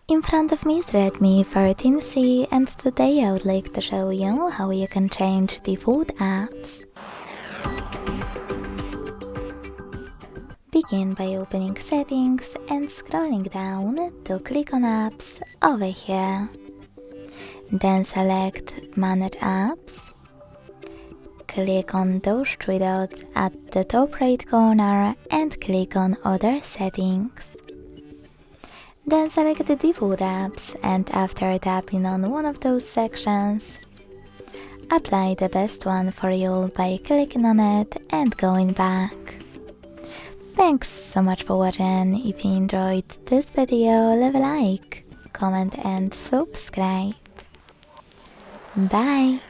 In front of me is Redmi 14C, and today I would like to show you how you can change default apps. Begin by opening Settings and scrolling down to click on Apps over here. Then select Manage Apps. Click on those three dots at the top right corner and click on Other Settings. Then select the default apps, and after tapping on one of those sections, apply the best one for you by clicking on it and going back. Thanks so much for watching. If you enjoyed this video, leave a like, comment and subscribe. Bye!